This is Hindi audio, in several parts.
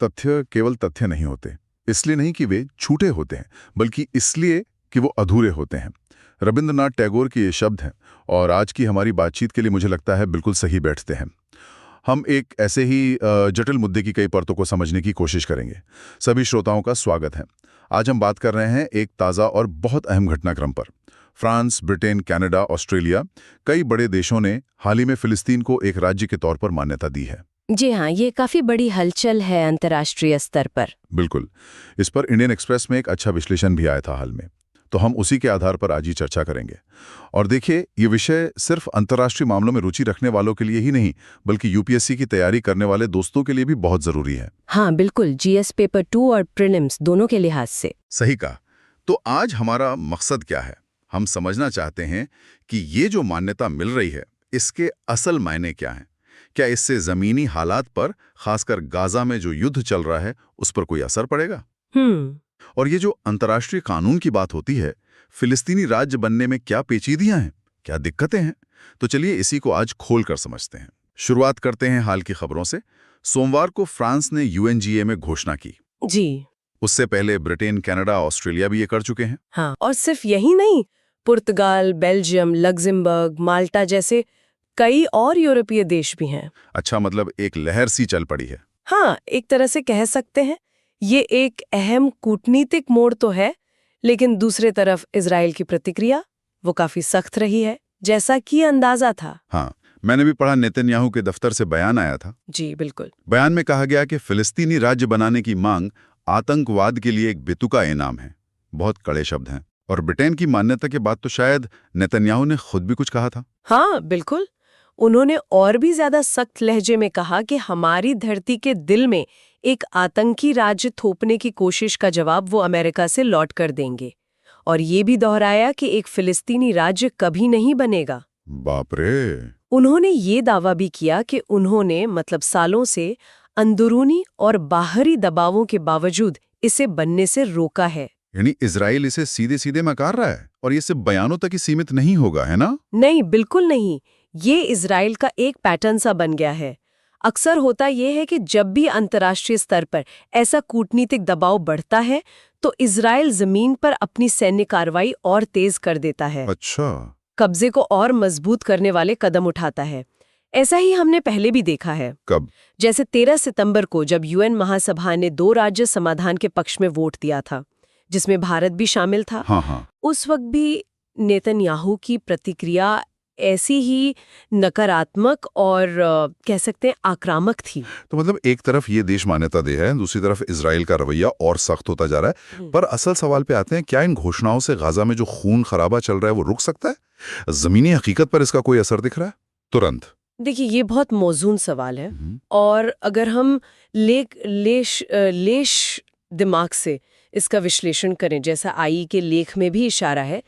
तथ्य केवल तथ्य नहीं होते, इसलिए नहीं कि वे झूठे होते हैं, बल्कि इसलिए कि वो अधूरे होते हैं। रविंद्रनाथ टैगोर के ये शब्द हैं और आज की हमारी बातचीत के लिए मुझे लगता है बिल्कुल सही बैठते हैं। हम एक ऐसे ही जटिल मुद्दे की कई परतों को समझने की कोशिश करेंगे। सभी श्रोताओं का स्वागत है। आज हम बात कर रहे हैं एक ताज़ा और बहुत अहम घटनाक्रम पर। फ्रांस, ब्रिटेन, कनाडा, ऑस्ट्रेलिया, कई बड़े देशों ने हाल ही में फिलिस्तीन को एक राज्य के तौर पर मान्यता दी है। जी हाँ, ये काफी बड़ी हलचल है अंतर्राष्ट्रीय स्तर पर। बिल्कुल। इस पर इंडियन एक्सप्रेस में एक अच्छा विश्लेषण भी आया था हाल में, तो हम उसी के आधार पर आज ही चर्चा करेंगे। और देखिए, ये विषय सिर्फ अंतर्राष्ट्रीय मामलों में रुचि रखने वालों के लिए ही नहीं, बल्कि यूपीएससी की तैयारी करने वाले दोस्तों के लिए भी बहुत जरूरी है। हाँ बिल्कुल, जीएस पेपर 2 और प्रीलिम्स दोनों के लिहाज से। सही कहा। तो आज हमारा मकसद क्या है? हम समझना चाहते हैं कि ये जो मान्यता मिल रही है, इसके असल मायने क्या हैं? क्या इससे जमीनी हालात पर, खासकर गाजा में जो युद्ध चल रहा है, उस पर कोई असर पड़ेगा? और ये जो अंतर्राष्ट्रीय कानून की बात होती है, फिलिस्तीनी राज्य बनने में क्या पेचीदियां हैं, क्या दिक्कतें हैं? तो चलिए इसी को आज खोल कर समझते हैं। शुरुआत करते हैं हाल की खबरों से। सोमवार को फ्रांस ने यूएनजीए में घोषणा की। जी उससे पहले ब्रिटेन, कनाडा, ऑस्ट्रेलिया भी ये कर चुके हैं। हाँ, और सिर्फ यही नहीं, पुर्तगाल, बेल्जियम, लग्जमबर्ग, माल्टा जैसे कई और यूरोपीय देश भी हैं। अच्छा, मतलब एक लहर सी चल पड़ी है। हाँ, एक तरह से कह सकते हैं। ये एक अहम कूटनीतिक मोड़ तो है, लेकिन दूसरे तरफ इजराइल की प्रतिक्रिया वो काफी सख्त रही है, जैसा कि अंदाजा था। हाँ, मैंने भी पढ़ा, नेतन्याहू के दफ्तर से बयान आया था। जी बिल्कुल। बयान में कहा गया कि फिलिस्तीनी राज्य बनाने की मांग आतंकवाद के लिए एक बेतुका इनाम है। बहुत कड़े शब्द हैं। और ब्रिटेन की मान्यता के बाद तो शायद नेतन्याहू ने खुद भी कुछ कहा था। हाँ बिल्कुल, उन्होंने और भी ज्यादा सख्त लहजे में कहा कि हमारी धरती के दिल में एक आतंकी राज्य थोपने की कोशिश का जवाब वो अमेरिका से लौट कर देंगे। और ये भी दोहराया कि एक फिलिस्तीनी राज्य कभी नहीं बनेगा। बाप रे! उन्होंने ये दावा भी किया कि उन्होंने सालों से अंदरूनी और बाहरी दबावों के बावजूद इसे बनने से रोका है। यानी इजराइल इसे सीधे सीधे नकार रहा है, और ये सिर्फ बयानों तक ही सीमित नहीं होगा, है ना? नहीं, बिल्कुल नहीं। ये इजराइल का एक पैटर्न सा बन गया है। अक्सर होता यह है कि जब भी अंतर्राष्ट्रीय स्तर पर ऐसा कूटनीतिक दबाव बढ़ता है, तो इजराइल जमीन पर अपनी सैन्य कार्रवाई और तेज कर देता है। अच्छा। कब्जे को और मजबूत करने वाले कदम उठाता है। ऐसा ही हमने पहले भी देखा है। कब? जैसे 13 सितंबर को जब यूएन महासभा ने 2 राज्य समाधान के पक्ष में वोट दिया था, जिसमें भारत भी शामिल था। हाँ। उस वक्त भी नेतन्याहू की प्रतिक्रिया ऐसी ही नकारात्मक और कह सकते हैं आक्रामक थी। तो मतलब एक तरफ ये देश मान्यता दे है, दूसरी तरफ इजराइल का रवैया और सख्त होता जा रहा है। पर असल सवाल पे आते हैं, क्या इन घोषणाओं से गाजा में जो खून खराबा चल रहा है वो रुक सकता है? जमीनी हकीकत पर इसका कोई असर दिख रहा है तुरंत? देखिए, ये बहुत मौजूद सवाल है। और अगर हम लेश दिमाग से इसका विश्लेषण करें, जैसा आई के लेख में भी इशारा है,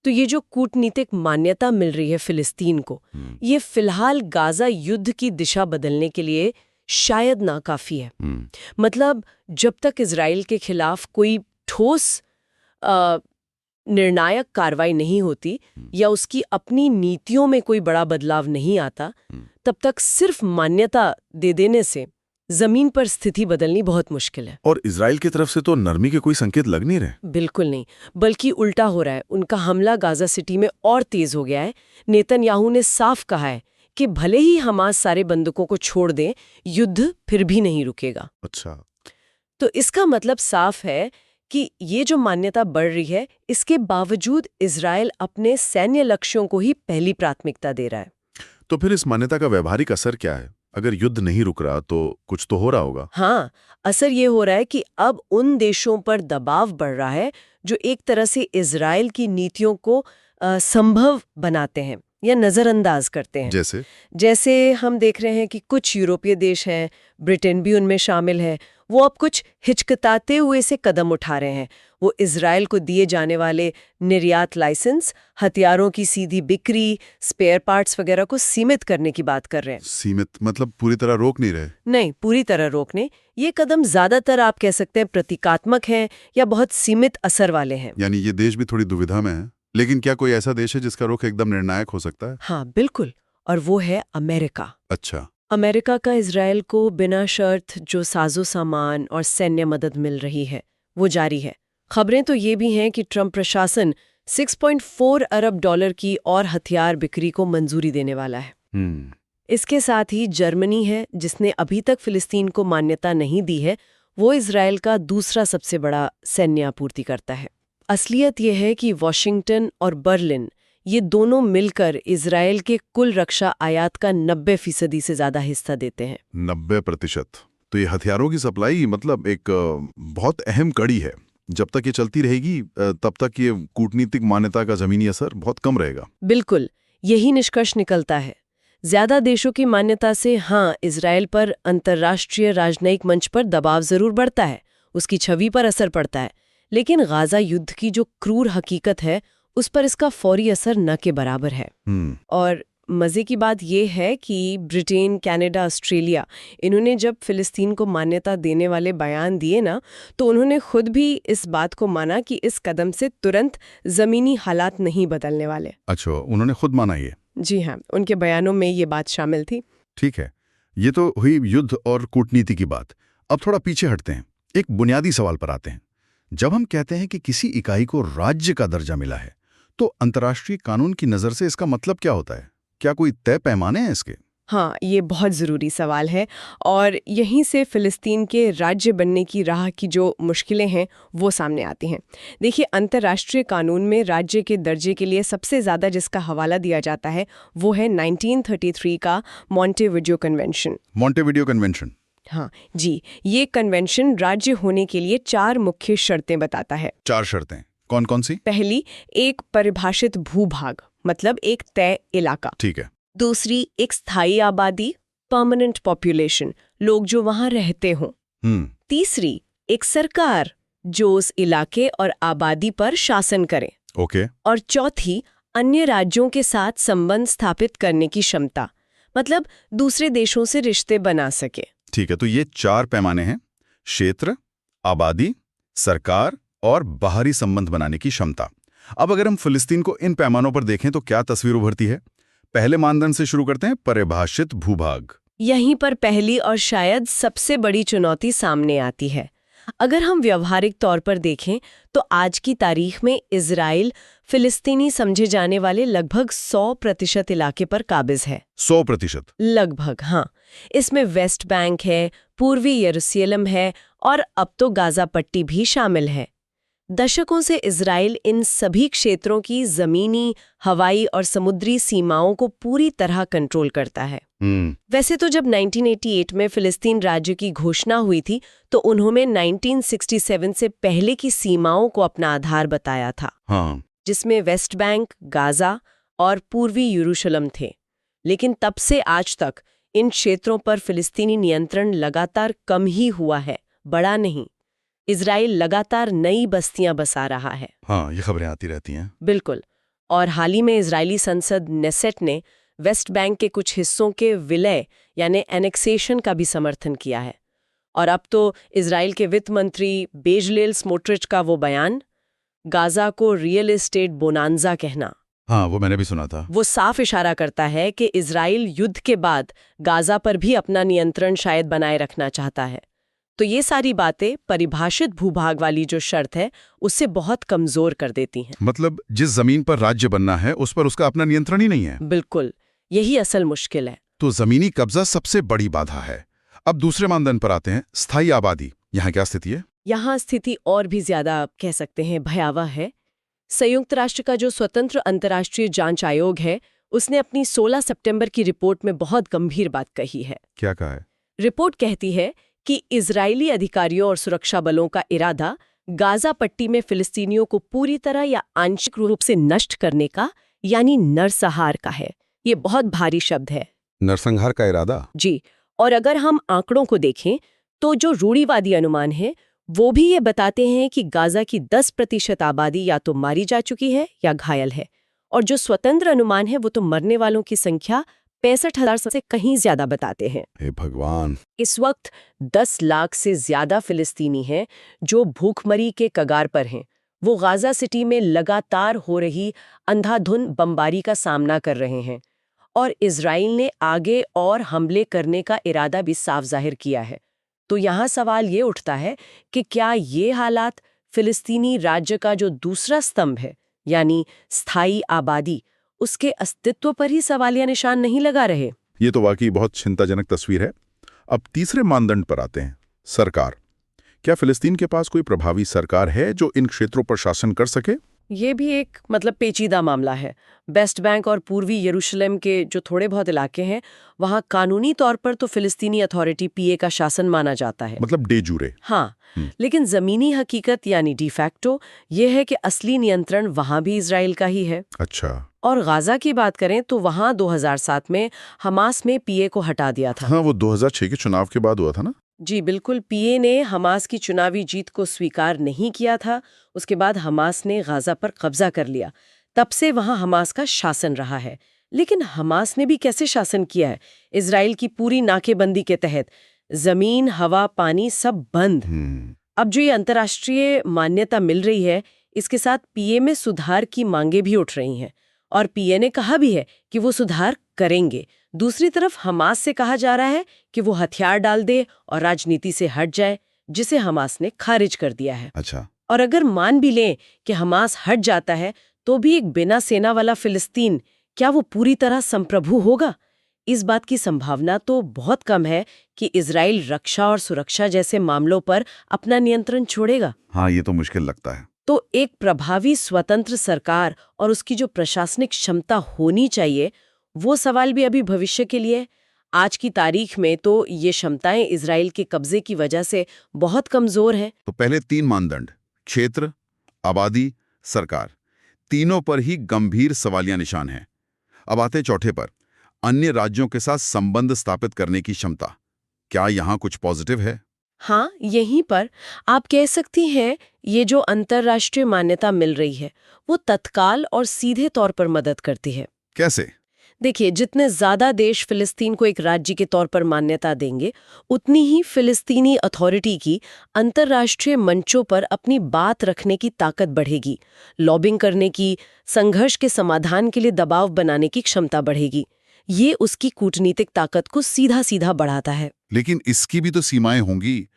तो ये जो कूटनीतिक मान्यता मिल रही है फिलिस्तीन को, ये फिलहाल गाजा युद्ध की दिशा बदलने के लिए शायद नाकाफी है। मतलब जब तक इजराइल के खिलाफ कोई ठोस निर्णायक कार्रवाई नहीं होती या उसकी अपनी नीतियों में कोई बड़ा बदलाव नहीं आता, तब तक सिर्फ मान्यता दे देने से जमीन पर स्थिति बदलनी बहुत मुश्किल है। और इजराइल की तरफ से तो नरमी के कोई संकेत लग नहीं रहे। बिल्कुल नहीं, बल्कि उल्टा हो रहा है। उनका हमला गाजा सिटी में और तेज हो गया है। नेतन्याहू ने साफ कहा है कि भले ही हमास सारे बंदूकों को छोड़ दें, युद्ध फिर भी नहीं रुकेगा। अच्छा। तो इसका मतलब साफ है कि ये जो मान्यता बढ़ रही है, इसके बावजूद इजराइल अपने सैन्य लक्ष्यों को ही पहली प्राथमिकता दे रहा है। तो फिर इस मान्यता का व्यवहारिक असर क्या है? अगर युद्ध नहीं रुक रहा तो कुछ तो हो रहा होगा। हाँ, असर ये हो रहा है कि अब उन देशों पर दबाव बढ़ रहा है जो एक तरह से इजराइल की नीतियों को संभव बनाते हैं या नजरअंदाज करते हैं। जैसे हम देख रहे हैं कि कुछ यूरोपीय देश हैं, ब्रिटेन भी उनमें शामिल है, वो अब कुछ हिचकिताते हुए से कदम उठा रहे हैं। वो इजराइल को दिए जाने वाले निर्यात लाइसेंस, हथियारों की सीधी बिक्री, स्पेयर पार्ट्स वगैरह को सीमित करने की बात कर रहे हैं। सीमित मतलब पूरी तरह रोक नहीं रहे? नहीं, पूरी तरह रोकने। ये कदम ज्यादातर आप कह सकते हैं प्रतीकात्मक हैं या बहुत सीमित असर वाले हैं। यानी ये देश भी थोड़ी दुविधा में है। लेकिन क्या कोई ऐसा देश है जिसका रुख एकदम निर्णायक हो सकता है? हाँ बिल्कुल, और वो है अमेरिका। अच्छा। अमेरिका का इजराइल को बिना शर्त जो साजो सामान और सैन्य मदद मिल रही है वो जारी है। खबरें तो ये भी हैं कि ट्रंप प्रशासन 6.4 अरब डॉलर की और हथियार बिक्री को मंजूरी देने वाला है। इसके साथ ही जर्मनी है, जिसने अभी तक फिलिस्तीन को मान्यता नहीं दी है, वो इजराइल का दूसरा सबसे बड़ा सैन्य आपूर्तिकर्ता है। असलियत यह है कि वॉशिंगटन और बर्लिन ये दोनों मिलकर इजराइल के कुल रक्षा आयात का 90% से ज्यादा हिस्सा देते हैं। 90%? तो ये हथियारों की सप्लाई मतलब एक बहुत अहम कड़ी है। जब तक ये चलती रहेगी तब तक ये कूटनीतिक मान्यता का जमीनी असर बहुत कम रहेगा। बिल्कुल, यही निष्कर्ष निकलता है। ज्यादा देशों की मान्यता से हाँ, इजराइल पर अंतर्राष्ट्रीय राजनयिक मंच पर दबाव जरूर बढ़ता है, उसकी छवि पर असर पड़ता है, लेकिन गाजा युद्ध की जो क्रूर हकीकत है उस पर इसका फौरी असर न के बराबर है। और मजे की बात यह है कि ब्रिटेन, कनाडा, ऑस्ट्रेलिया, इन्होंने जब फिलिस्तीन को मान्यता देने वाले बयान दिए ना, तो उन्होंने खुद भी इस बात को माना कि इस कदम से तुरंत जमीनी हालात नहीं बदलने वाले। अच्छा, उन्होंने खुद माना ये? जी हाँ, उनके बयानों में ये बात शामिल थी। ठीक है, ये तो हुई युद्ध और कूटनीति की बात। अब थोड़ा पीछे हटते हैं, एक बुनियादी सवाल पर आते हैं। जब हम कहते हैं कि किसी इकाई को राज्य का दर्जा मिला है, तो अंतर्राष्ट्रीय कानून की नज़र से इसका मतलब क्या होता है? क्या कोई तय पैमाने हैं इसके? हाँ, ये बहुत ज़रूरी सवाल है और यहीं से फ़िलिस्तीन के राज्य बनने की राह की जो मुश्किलें हैं वो सामने आती हैं। देखिए, अंतर्राष्ट्रीय कानून में राज्य के दर्जे के लिए सबसे ज़्यादा जिसका हवाला दिया जाता है वो है 1933 का मॉन्टेविडियो कन्वेंशन। मॉन्टेविडियो कन्वेंशन? हाँ जी, ये कन्वेंशन राज्य होने के लिए 4 मुख्य शर्तें बताता है। 4 शर्तें कौन कौन सी? पहली, एक परिभाषित भूभाग, मतलब एक तय इलाका। ठीक है। दूसरी, एक स्थायी आबादी, परमानेंट पॉपुलेशन, लोग जो वहां रहते हों। तीसरी, एक सरकार जो उस इलाके और आबादी पर शासन करे। ओके। और चौथी, अन्य राज्यों के साथ संबंध स्थापित करने की क्षमता, मतलब दूसरे देशों से रिश्ते बना सके। ठीक है, तो ये 4 पैमाने हैं: क्षेत्र, आबादी, सरकार और बाहरी संबंध बनाने की क्षमता। अब अगर हम फिलिस्तीन को इन पैमानों पर देखें तो क्या तस्वीर उभरती है? पहले मानदंड से शुरू करते हैं, परिभाषित भूभाग। यहीं पर पहली और शायद सबसे बड़ी चुनौती सामने आती है। अगर हम व्यवहारिक तौर पर देखें तो आज की तारीख में इजराइल फिलिस्तीनी समझे जाने वाले लगभग 100% इलाके पर काबिज है। 100%? लगभग, हाँ। इसमें वेस्ट बैंक है, पूर्वी यरूशलेम है और अब तो गाजा पट्टी भी शामिल है। दशकों से इजराइल इन सभी क्षेत्रों की जमीनी, हवाई और समुद्री सीमाओं को पूरी तरह कंट्रोल करता है। वैसे तो जब 1988 में फिलिस्तीन राज्य की घोषणा हुई थी तो उन्होंने 1967 से पहले की सीमाओं को अपना आधार बताया था। हाँ। जिसमें वेस्ट बैंक, गाजा और पूर्वी यरूशलेम थे। लेकिन तब से आज तक इन क्षेत्रों पर फिलिस्तीनी नियंत्रण लगातार कम ही हुआ है, बड़ा नहीं। इजराइल लगातार नई बस्तियां बसा रहा है। हाँ, ये खबरें आती रहती हैं। बिल्कुल। और हाल ही में इजरायली संसद नेसेट ने वेस्ट बैंक के कुछ हिस्सों के विलय यानी एनेक्सेशन का भी समर्थन किया है। और अब तो इजराइल के वित्त मंत्री बेजलेल स्मोट्रिच का वो बयान, गाजा को रियल एस्टेट बोनांजा कहना, हाँ, वो मैंने भी सुना था। वो साफ इशारा करता है कि इजराइल युद्ध के बाद गाजा पर भी अपना नियंत्रण शायद बनाए रखना चाहता है। तो ये सारी बातें परिभाषित भूभाग वाली जो शर्त है उससे बहुत कमजोर कर देती हैं। मतलब जिस जमीन पर राज्य बनना है उस पर उसका अपना नियंत्रण ही नहीं है। बिल्कुल, यही असल मुश्किल है। तो जमीनी कब्जा सबसे बड़ी बाधा है। अब दूसरे मानदंड पर आते हैं, स्थायी आबादी। यहाँ क्या स्थिति है? यहाँ स्थिति और भी ज्यादा कह सकते हैं भयावह है। संयुक्त राष्ट्र का जो स्वतंत्र अंतर्राष्ट्रीय जांच आयोग है उसने अपनी 16 सितंबर की रिपोर्ट में बहुत गंभीर बात कही है। क्या कहा है? रिपोर्ट कहती है कि इजरायली अधिकारियों और सुरक्षा बलों का इरादा गाजा पट्टी में फिलिस्तीनियों को पूरी तरह या आंशिक रूप से नष्ट करने का यानी नरसंहार का है। ये बहुत भारी शब्द है। नरसंहार का इरादा? जी। और अगर हम आंकड़ों को देखें तो जो रूढ़िवादी अनुमान है वो भी ये बताते हैं कि गाजा की 10% आबादी या तो मारी जा चुकी है या घायल है। और जो स्वतंत्र अनुमान है वो तो मरने वालों की संख्या 65,000 से कहीं ज्यादा बताते हैं। हे भगवान! इस वक्त 10 लाख से ज्यादा फिलिस्तीनी हैं जो भूखमरी के कगार पर हैं। वो गाजा सिटी में लगातार हो रही अंधाधुंध बमबारी का सामना कर रहे हैं। और इजराइल ने आगे और हमले करने का इरादा भी साफ जाहिर किया है। तो यहाँ सवाल ये उठता है कि क्या ये हालात फिलिस्तीनी राज्य का जो दूसरा स्तंभ है, यानी स्थायी आबादी, उसके अस्तित्व पर ही सवालिया निशान नहीं लगा रहे? ये तो वाकई बहुत चिंताजनक तस्वीर है। अब तीसरे मानदंड पर आते हैं, सरकार। क्या फिलिस्तीन के पास कोई प्रभावी सरकार है जो इन क्षेत्रों पर शासन कर सके? ये भी एक पेचीदा मामला है। वेस्ट बैंक और पूर्वी यरूशलेम के जो थोड़े बहुत इलाके हैं, वहाँ कानूनी तौर पर तो फिलिस्तीनी अथॉरिटी पीए का शासन माना जाता है, मतलब डे जूरे। हाँ, लेकिन जमीनी हकीकत यानी डिफैक्टो ये है कि असली नियंत्रण वहाँ भी इजराइल का ही है। अच्छा। और गाजा की बात करें तो वहाँ 2007 में हमास में पीए को हटा दिया था। हाँ, वो 2006 के चुनाव के बाद हुआ था ना? जी बिल्कुल, पीए ने हमास की चुनावी जीत को स्वीकार नहीं किया था। उसके बाद हमास ने गाजा पर कब्जा कर लिया। तब से वहां हमास का शासन रहा है। लेकिन हमास ने भी कैसे शासन किया है? इजराइल की पूरी नाकेबंदी के तहत जमीन, हवा, पानी सब बंद। अब जो ये अंतर्राष्ट्रीय मान्यता मिल रही है, इसके साथ पीए में सुधार की मांगे भी उठ रही हैं और पीए ने कहा भी है कि वो सुधार करेंगे। दूसरी तरफ हमास से कहा जा रहा है कि वो हथियार डाल दे और राजनीति से हट जाए, जिसे हमास ने खारिज कर दिया है। अच्छा। और अगर मान भी लें कि हमास हट जाता है, तो भी एक बिना सेना वाला फिलिस्तीन, क्या वो पूरी तरह संप्रभु होगा? इस बात की संभावना तो बहुत कम है कि इजराइल रक्षा और सुरक्षा जैसे मामलों पर अपना नियंत्रण छोड़ेगा। हाँ, ये तो मुश्किल लगता है। तो एक प्रभावी स्वतंत्र सरकार और उसकी जो प्रशासनिक क्षमता होनी चाहिए, वो सवाल भी अभी भविष्य के लिए। आज की तारीख में तो ये क्षमताएं इजराइल के कब्जे की वजह से बहुत कमजोर हैं। तो पहले 3 मानदंड, क्षेत्र, आबादी, सरकार, तीनों पर ही गंभीर सवालिया निशान हैं। अब आते चौथे पर, अन्य राज्यों के साथ संबंध स्थापित करने की क्षमता। क्या यहाँ कुछ पॉजिटिव है? हाँ, यहीं पर आप कह सकती हैं, ये जो अंतर्राष्ट्रीय मान्यता मिल रही है, वो तत्काल और सीधे तौर पर मदद करती है। कैसे? देखिए, जितने ज्यादा देश फिलिस्तीन को एक राज्य के तौर पर मान्यता देंगे, उतनी ही फिलिस्तीनी अथॉरिटी की अंतर्राष्ट्रीय मंचों पर अपनी बात रखने की ताकत बढ़ेगी, लॉबिंग करने की, संघर्ष के समाधान के लिए दबाव बनाने की क्षमता बढ़ेगी। ये उसकी कूटनीतिक ताकत को सीधा सीधा बढ़ाता है। लेकिन इसकी भी तो सीमाएं होंगी।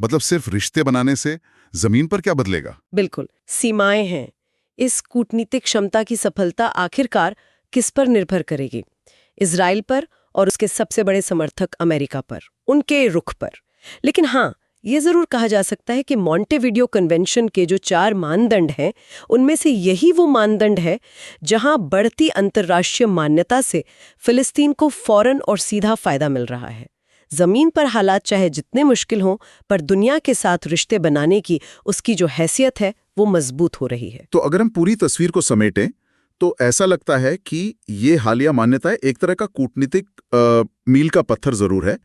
मतलब सिर्फ रिश्ते बनाने से जमीन पर क्या बदलेगा? बिल्कुल, सीमाएं हैं। इस कूटनीतिक क्षमता की सफलता आखिरकार किस पर निर्भर करेगी? इजराइल पर और उसके सबसे बड़े समर्थक अमेरिका पर, उनके रुख पर। लेकिन हाँ, ये जरूर कहा जा सकता है कि मॉन्टेविडियो कन्वेंशन के जो 4 मानदंड हैं, उनमें से यही वो मानदंड है जहां बढ़ती अंतर्राष्ट्रीय मान्यता से फिलिस्तीन को फौरन और सीधा फायदा मिल रहा है। जमीन पर हालात चाहे जितने मुश्किल हों, पर दुनिया के साथ रिश्ते बनाने की उसकी जो हैसियत है, वो मजबूत हो रही है। तो अगर हम पूरी तस्वीर को समेटें, तो ऐसा लगता है कि ये हालिया मान्यताएं एक तरह का कूटनीतिक मील का पत्थर जरूर है,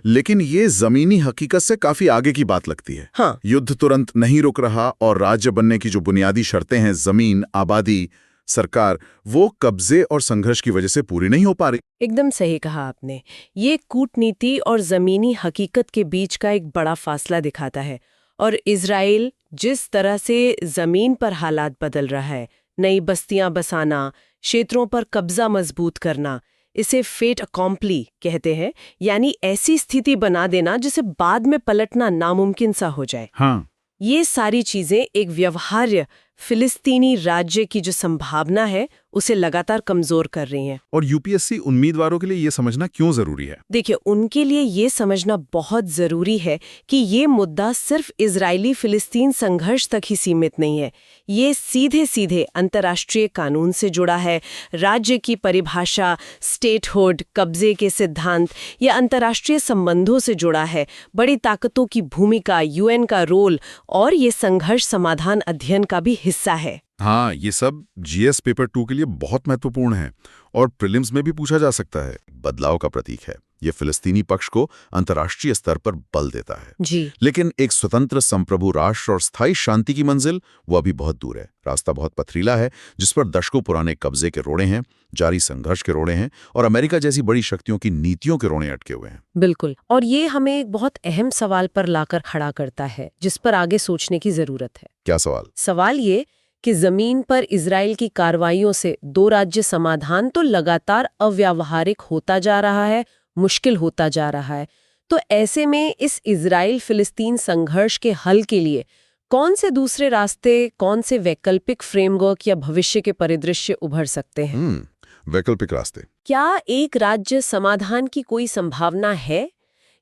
लेकिन ये जमीनी हकीकत से काफी आगे की बात लगती है। हाँ। युद्ध तुरंत नहीं रुक रहा और राज्य बनने की जो बुनियादी शर्तें हैं, जमीन, आबादी, सरकार, वो कब्जे और संघर्ष की वजह से पूरी नहीं हो पा रही। एकदम सही कहा आपने। ये कूटनीति और जमीनी हकीकत के बीच का एक बड़ा फासला दिखाता है। और इजराइल जिस तरह से जमीन पर हालात बदल रहा है, नई बस्तियां बसाना, क्षेत्रों पर कब्जा मजबूत करना, इसे फेट अकॉम्प्ली कहते हैं, यानी ऐसी स्थिति बना देना जिसे बाद में पलटना नामुमकिन सा हो जाए। हाँ। ये सारी चीजें एक व्यवहार्य फिलिस्तीनी राज्य की जो संभावना है, उसे लगातार कमजोर कर रही हैं। और यूपीएससी उम्मीदवारों के लिए ये समझना क्यों जरूरी है? देखिए, उनके लिए ये समझना बहुत जरूरी है कि ये मुद्दा सिर्फ इजरायली फिलिस्तीन संघर्ष तक ही सीमित नहीं है। ये सीधे सीधे अंतर्राष्ट्रीय कानून से जुड़ा है, राज्य की परिभाषा, स्टेटहुड, कब्जे के सिद्धांत या अंतर्राष्ट्रीय संबंधों से जुड़ा है, बड़ी ताकतों की भूमिका, यूएन का रोल और ये संघर्ष समाधान अध्ययन का भी हिस्सा है। हाँ, ये सब जीएस पेपर 2 के लिए बहुत महत्वपूर्ण है और प्रीलिम्स में भी पूछा जा सकता है। बदलाव का प्रतीक है। ये फिलिस्तीनी पक्ष को अंतर्राष्ट्रीय स्तर पर बल देता है। जी। लेकिन एक स्वतंत्र संप्रभु राष्ट्र और स्थायी शांति की मंजिल, वो अभी बहुत दूर है। रास्ता बहुत पथरीला है, जिस पर दशकों पुराने कब्जे के रोड़े हैं, जारी संघर्ष के रोड़े हैं और अमेरिका जैसी बड़ी शक्तियों की नीतियों के रोड़े अटके हुए हैं। बिल्कुल। और ये हमें एक बहुत अहम सवाल पर लाकर खड़ा करता है, जिस पर आगे सोचने की जरूरत है। क्या सवाल? सवाल ये कि जमीन पर इजराइल की कार्रवाइयों से दो राज्य समाधान तो लगातार अव्यावहारिक होता जा रहा है, मुश्किल होता जा रहा है। तो ऐसे में इस इजराइल फिलिस्तीन संघर्ष के हल के लिए कौन से दूसरे रास्ते, कौन से वैकल्पिक फ्रेमवर्क या भविष्य के परिदृश्य उभर सकते हैं? वैकल्पिक रास्ते। क्या एक राज्य समाधान की कोई संभावना है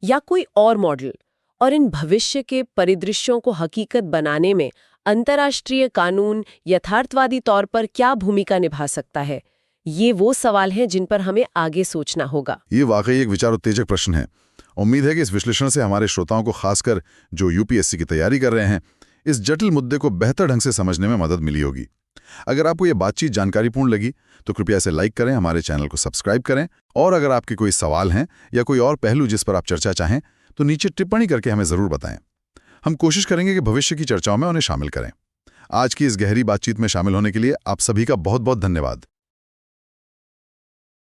या कोई और मॉडल? और इन भविष्य के परिदृश्यों को हकीकत बनाने में अंतर्राष्ट्रीय कानून यथार्थवादी तौर पर क्या भूमिका निभा सकता है? ये वो सवाल हैं जिन पर हमें आगे सोचना होगा। ये वाकई एक विचारोत्तेजक प्रश्न है। उम्मीद है कि इस विश्लेषण से हमारे श्रोताओं को, खासकर जो यूपीएससी की तैयारी कर रहे हैं, इस जटिल मुद्दे को बेहतर ढंग से समझने में मदद मिली होगी। अगर आपको ये बातचीत जानकारीपूर्ण लगी तो कृपया इसे लाइक करें, हमारे चैनल को सब्सक्राइब करें, और अगर आपके कोई सवाल हैं या कोई और पहलू जिस पर आप चर्चा चाहें तो नीचे टिप्पणी करके हमें ज़रूर बताएं। हम कोशिश करेंगे कि भविष्य की चर्चाओं में उन्हें शामिल करें। आज की इस गहरी बातचीत में शामिल होने के लिए आप सभी का बहुत बहुत धन्यवाद।